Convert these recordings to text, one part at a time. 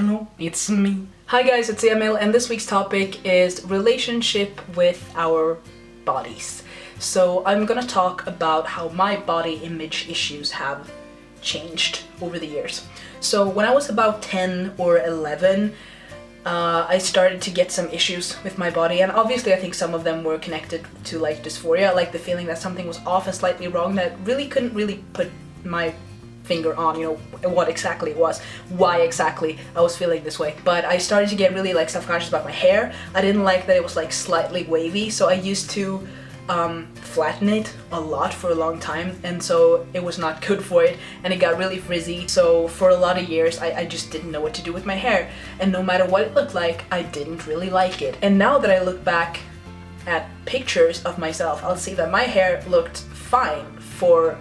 Hello, it's me. Hi guys, it's Emil, and this week's topic is relationship with our bodies. So I'm gonna talk about how my body image issues have changed over the years. So when I was about 10 or 11, I started to get some issues with my body, and obviously I think some of them were connected to like dysphoria, like the feeling that something was off and slightly wrong that really couldn't really put my finger on, you know, what exactly it was, why exactly I was feeling this way. But I started to get really like self-conscious about my hair. I didn't like that it was like slightly wavy, so I used to flatten it a lot for a long time, and so it was not good for it, and it got really frizzy. So for a lot of years I just didn't know what to do with my hair, and no matter what it looked like, I didn't really like it. And now that I look back at pictures of myself, I'll see that my hair looked fine for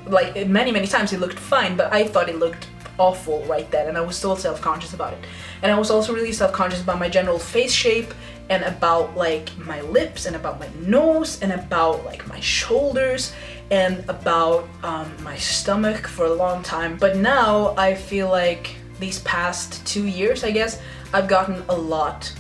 like many times. It looked fine, but I thought it looked awful right then, and I was still self-conscious about it. And I was also really self-conscious about my general face shape, and about like my lips, and about my nose, and about like my shoulders, and about my stomach for a long time. But now I feel like these past 2 years, I guess, I've gotten a lot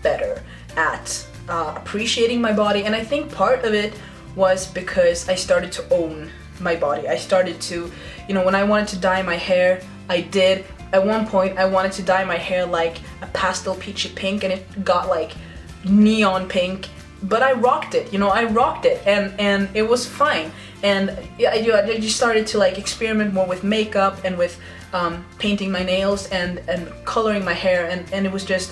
better at appreciating my body, and I think part of it was because I started to own my body. I started to, you know, when I wanted to dye my hair, I did. At one point I wanted to dye my hair like a pastel peachy pink, and it got like neon pink, but I rocked it, you know, I rocked it, and it was fine. And I just started to like experiment more with makeup and with painting my nails and coloring my hair, and it was just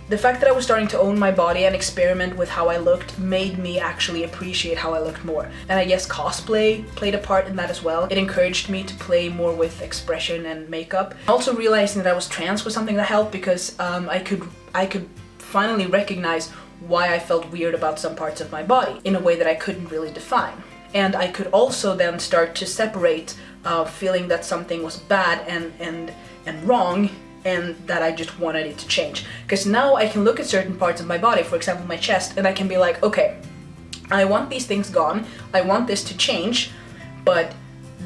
the fact that I was starting to own my body and experiment with how I looked made me actually appreciate how I looked more. And I guess cosplay played a part in that as well. It encouraged me to play more with expression and makeup. Also realizing that I was trans was something that helped, because I could finally recognize why I felt weird about some parts of my body in a way that I couldn't really define. And I could also then start to separate feeling that something was bad and wrong, and that I just wanted it to change. Because now I can look at certain parts of my body, for example my chest, and I can be like, okay, I want these things gone, I want this to change, but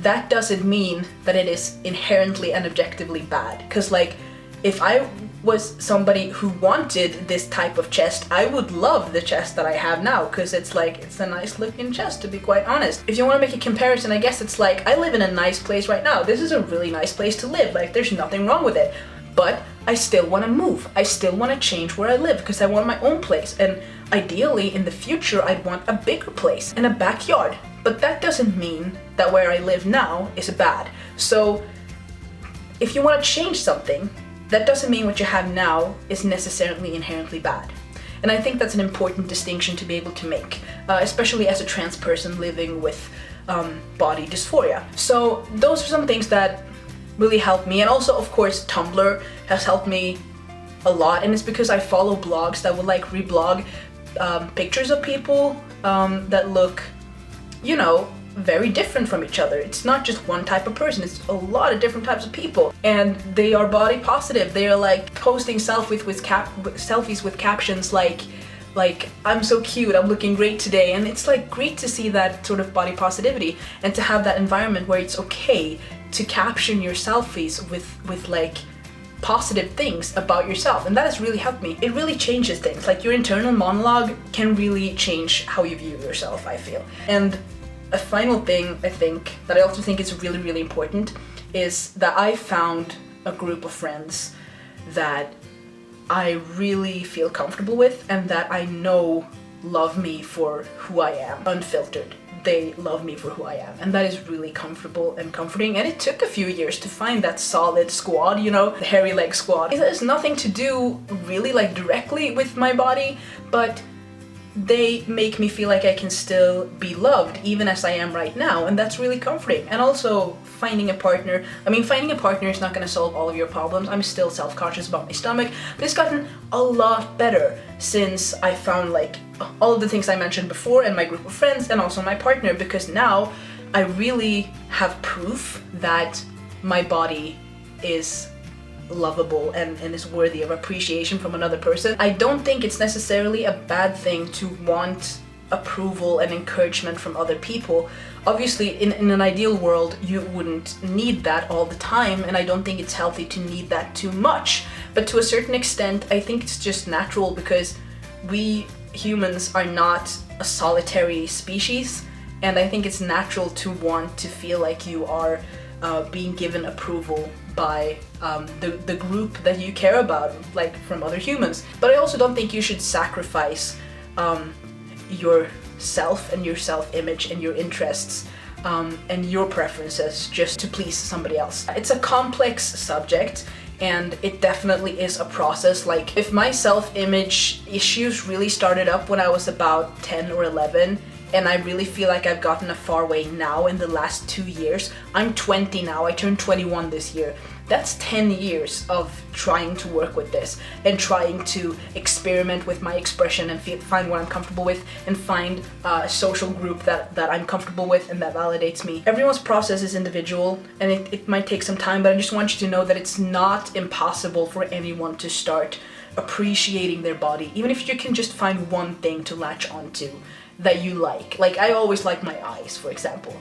that doesn't mean that it is inherently and objectively bad. Because like, if I was somebody who wanted this type of chest, I would love the chest that I have now, because it's like, it's a nice looking chest, to be quite honest. If you want to make a comparison, I guess it's like, I live in a nice place right now. This is a really nice place to live, like there's nothing wrong with it. But I still want to move. I still want to change where I live, because I want my own place. And ideally, in the future, I'd want a bigger place and a backyard. But that doesn't mean that where I live now is bad. So if you want to change something, that doesn't mean what you have now is necessarily inherently bad. And I think that's an important distinction to be able to make, especially as a trans person living with body dysphoria. So those are some things that really helped me. And also, of course, Tumblr has helped me a lot, and it's because I follow blogs that will like reblog pictures of people that look, you know, very different from each other. It's not just one type of person, it's a lot of different types of people, and they are body positive. They are like posting selfies with captions like I'm so cute, I'm looking great today. And it's like great to see that sort of body positivity, and to have that environment where it's okay to caption your selfies with like positive things about yourself. And that has really helped me. It really changes things. Like your internal monologue can really change how you view yourself, I feel. And a final thing I think that I also think is really important is that I found a group of friends that I really feel comfortable with, and that I know love me for who I am, unfiltered. They love me for who I am, and that is really comfortable and comforting. And it took a few years to find that solid squad, you know, the hairy leg squad. It has nothing to do really like directly with my body, but they make me feel like I can still be loved even as I am right now, and that's really comforting. And also finding a partner, I mean, finding a partner is not going to solve all of your problems. I'm still self-conscious about my stomach, but it's gotten a lot better since I found like all of the things I mentioned before, and my group of friends, and also my partner, because now I really have proof that my body is lovable and is worthy of appreciation from another person. I don't think it's necessarily a bad thing to want approval and encouragement from other people. Obviously, in an ideal world, you wouldn't need that all the time, and I don't think it's healthy to need that too much. But to a certain extent, I think it's just natural, because we humans are not a solitary species, and I think it's natural to want to feel like you are being given approval by the group that you care about, like from other humans. But I also don't think you should sacrifice yourself and your self-image and your interests and your preferences just to please somebody else. It's a complex subject, and it definitely is a process. Like, if my self-image issues really started up when I was about 10 or 11, and I really feel like I've gotten a far way now in the last 2 years. I'm 20 now, I turned 21 this year. That's 10 years of trying to work with this and trying to experiment with my expression and find what I'm comfortable with, and find a social group that I'm comfortable with and that validates me. Everyone's process is individual, and it might take some time, but I just want you to know that it's not impossible for anyone to start appreciating their body, even if you can just find one thing to latch onto that you like. Like, I always like my eyes, for example.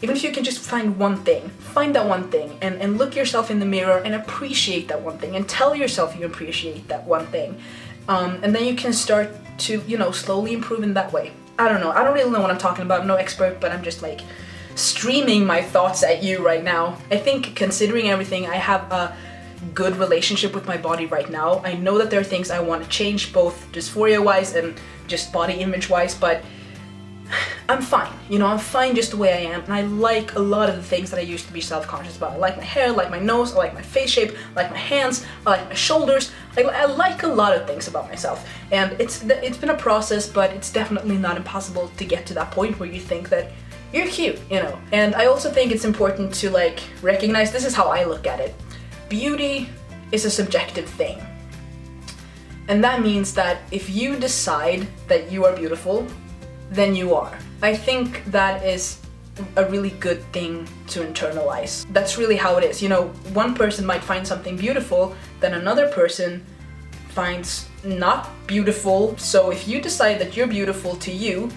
Even if you can just find that one thing and look yourself in the mirror and appreciate that one thing and tell yourself you appreciate that one thing. And then you can start to, slowly improve in that way. I don't know. I don't really know what I'm talking about. I'm no expert, but I'm just like streaming my thoughts at you right now. I think, considering everything, I have a good relationship with my body right now. I know that there are things I want to change, both dysphoria-wise and just body image-wise, but I'm fine. I'm fine just the way I am, and I like a lot of the things that I used to be self-conscious about. I like my hair, I like my nose, I like my face shape, I like my hands, I like my shoulders. I like a lot of things about myself, and it's been a process, but it's definitely not impossible to get to that point where you think that you're cute, And I also think it's important to recognize, this is how I look at it. Beauty is a subjective thing. And that means that if you decide that you are beautiful, then you are. I think that is a really good thing to internalize. That's really how it is. One person might find something beautiful, then another person finds not beautiful. So if you decide that you're beautiful to you,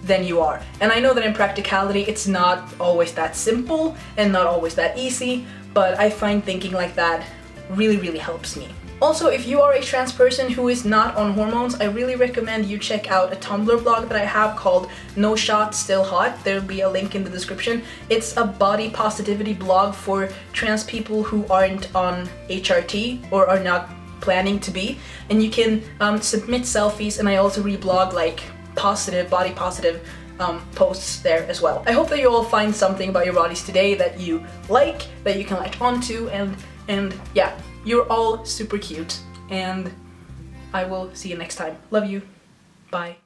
then you are. And I know that in practicality, it's not always that simple and not always that easy, but I find thinking like that really, really helps me. Also, if you are a trans person who is not on hormones, I really recommend you check out a Tumblr blog that I have called No Shot Still Hot. There'll be a link in the description. It's a body positivity blog for trans people who aren't on HRT or are not planning to be. And you can submit selfies, and I also reblog body positive posts there as well. I hope that you all find something about your bodies today that you like, that you can latch onto, and yeah. You're all super cute, and I will see you next time. Love you. Bye.